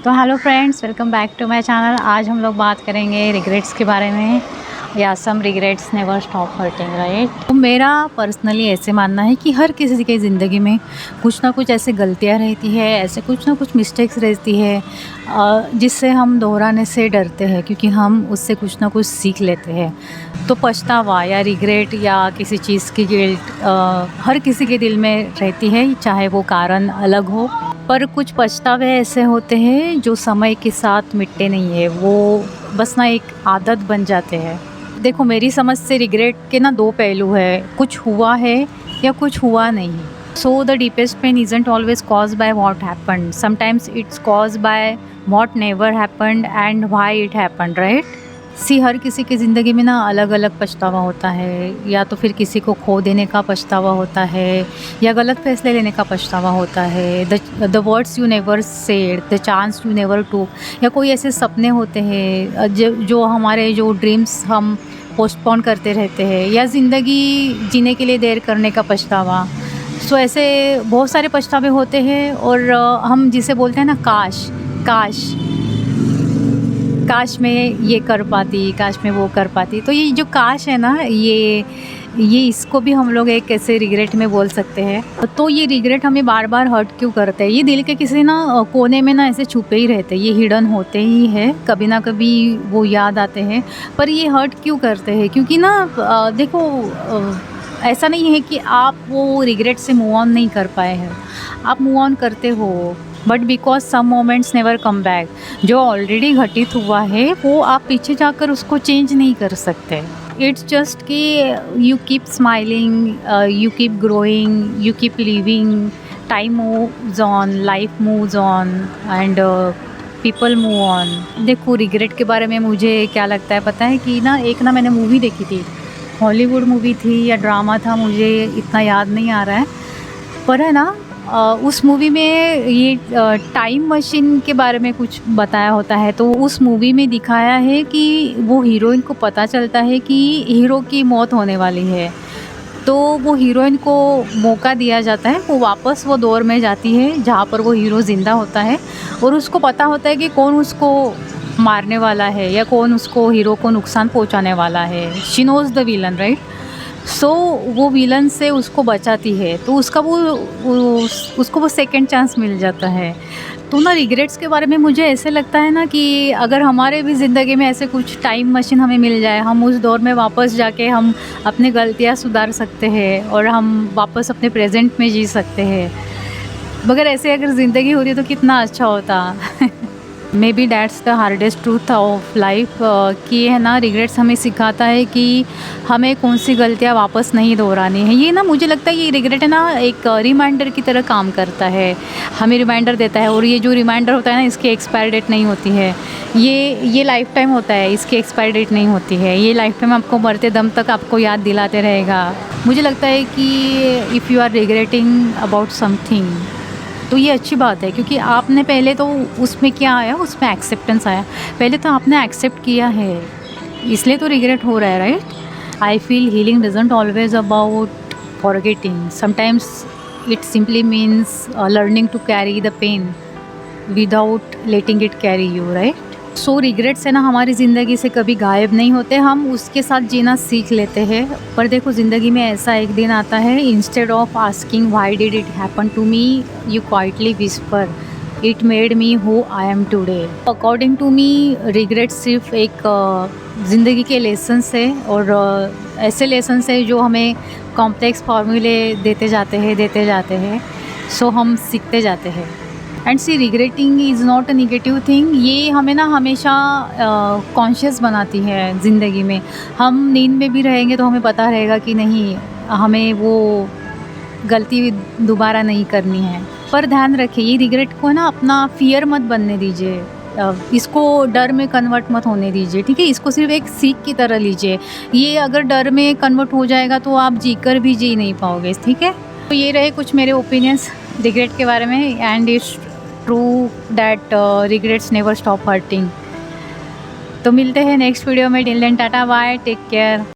तो hello friends, welcome back to my channel. आज हम लोग बात करेंगे रिग्रेट्स के बारे में, या some regrets never stop hurting, right. तो मेरा पर्सनली ऐसे मानना है कि हर किसी की ज़िंदगी में कुछ ना कुछ ऐसे गलतियां रहती है, ऐसे कुछ ना कुछ मिस्टेक्स रहती है जिससे हम दोहराने से डरते हैं, क्योंकि हम उससे कुछ ना कुछ सीख लेते हैं। तो पछतावा या रिग्रेट या किसी चीज़ की गिल्ट हर किसी के दिल में रहती है, चाहे वो कारण अलग हो। पर कुछ पछतावे ऐसे होते हैं जो समय के साथ मिटते नहीं है, वो बस ना एक आदत बन जाते हैं। देखो, मेरी समझ से रिग्रेट के ना दो पहलू है, कुछ हुआ है या कुछ हुआ नहीं। So the deepest pain isn't always cause by what happened, sometimes it's cause by what never happened and why it happened, right. हर किसी की ज़िंदगी में ना अलग अलग पछतावा होता है, या तो फिर किसी को खो देने का पछतावा होता है, या गलत फैसले लेने का पछतावा होता है, the words you never said, the chance you never टूक, या कोई ऐसे सपने होते हैं जो हमारे जो ड्रीम्स हम पोस्टपोन करते रहते हैं, या ज़िंदगी जीने के लिए देर करने का पछतावा। सो ऐसे बहुत सारे पछतावे होते हैं, और हम जिसे बोलते हैं ना काश काश काश मैं ये कर पाती, काश मैं वो कर पाती। तो ये जो काश है ना, ये इसको भी हम लोग एक ऐसे रिग्रेट में बोल सकते हैं। तो ये रिग्रेट हमें बार बार हर्ट क्यों करते हैं? ये दिल के किसी ना कोने में ना ऐसे छुपे ही रहते हैं, ये हिडन होते ही है, कभी ना कभी वो याद आते हैं। पर ये हर्ट क्यों करते हैं? क्योंकि ना देखो, ऐसा नहीं है कि आप वो रिग्रेट से मूव ऑन नहीं कर पाए हैं, आप मूव ऑन करते हो, but because some moments never come back. जो ऑलरेडी घटित हुआ है वो आप पीछे जाकर उसको चेंज नहीं कर सकते। इट्स जस्ट कि you keep smiling, you keep growing, you keep living, time moves on, life moves on, and people move on. देखो, रिग्रेट के बारे में मुझे क्या लगता है पता है कि ना, एक ना मैंने मूवी देखी थी, हॉलीवुड मूवी थी या ड्रामा था, मुझे इतना याद नहीं आ रहा है, पर है ना उस मूवी में ये टाइम मशीन के बारे में कुछ बताया होता है। तो उस मूवी में दिखाया है कि वो हीरोइन को पता चलता है कि हीरो की मौत होने वाली है, तो वो हीरोइन को मौका दिया जाता है, वो वापस वो दौर में जाती है जहाँ पर वो हीरो ज़िंदा होता है, और उसको पता होता है कि कौन उसको मारने वाला है या कौन उसको हीरो को नुकसान पहुँचाने वाला है। She knows the villain, right. So वो विलन से उसको बचाती है, तो उसको वो सेकंड चांस मिल जाता है। तो ना, रिग्रेट्स के बारे में मुझे ऐसे लगता है ना कि अगर हमारे भी ज़िंदगी में ऐसे कुछ टाइम मशीन हमें मिल जाए, हम उस दौर में वापस जाके हम अपनी गलतियाँ सुधार सकते हैं और हम वापस अपने प्रेजेंट में जी सकते हैं। मगर ऐसे अगर ज़िंदगी होती तो कितना अच्छा होता। May be that's the hardest truth of life, कि है ना, रिग्रेट्स हमें सिखाता है कि हमें कौन सी गलतियाँ वापस नहीं दोहरानी है। ये ना, मुझे लगता है ये रिग्रेट है ना, एक रिमाइंडर की तरह काम करता है, हमें रिमाइंडर देता है। और ये जो रिमाइंडर होता है ना, इसकी एक्सपायर डेट नहीं होती है, ये लाइफ टाइम होता है, इसकी एक्सपायर डेट नहीं होती है। ये लाइफ टाइम आपको मरते दम तक आपको याद दिलाते रहेगा। मुझे लगता है कि if you are regretting about something, तो ये अच्छी बात है, क्योंकि आपने पहले तो उसमें क्या आया, उसमें एक्सेप्टेंस आया, पहले तो आपने एक्सेप्ट किया है, इसलिए तो रिग्रेट हो रहा है, right. I feel healing doesn't always about forgetting, sometimes it simply means learning to carry the pain without letting it carry you, right. So regrets है ना, हमारी ज़िंदगी से कभी गायब नहीं होते, हम उसके साथ जीना सीख लेते हैं। पर देखो, ज़िंदगी में ऐसा एक दिन आता है, instead of asking why did it happen to me, you quietly whisper it made me who I am today. According to me, regret सिर्फ एक ज़िंदगी के लेसन्स है, और ऐसे लेसन्स है जो हमें कॉम्प्लेक्स फार्मूले देते जाते हैं। सो हम सीखते जाते हैं। And regretting is not a negative thing, ये हमें ना हमेशा कॉन्शियस बनाती है ज़िंदगी में। हम नींद में भी रहेंगे तो हमें पता रहेगा कि नहीं, हमें वो गलती दोबारा नहीं करनी है। पर ध्यान रखिए, ये रिग्रेट को ना अपना फियर मत बनने दीजिए, इसको डर में कन्वर्ट मत होने दीजिए, ठीक है। इसको सिर्फ एक सीख की तरह लीजिए। ये अगर डर में कन्वर्ट हो जाएगा तो आप जीकर भी जी नहीं पाओगे, ठीक है। तो ये रहे कुछ मेरे ओपिनियंस रिग्रेट के बारे में, and it's true that regrets never stop hurting. तो मिलते हैं नेक्स्ट वीडियो में। Till then tata bye, take care.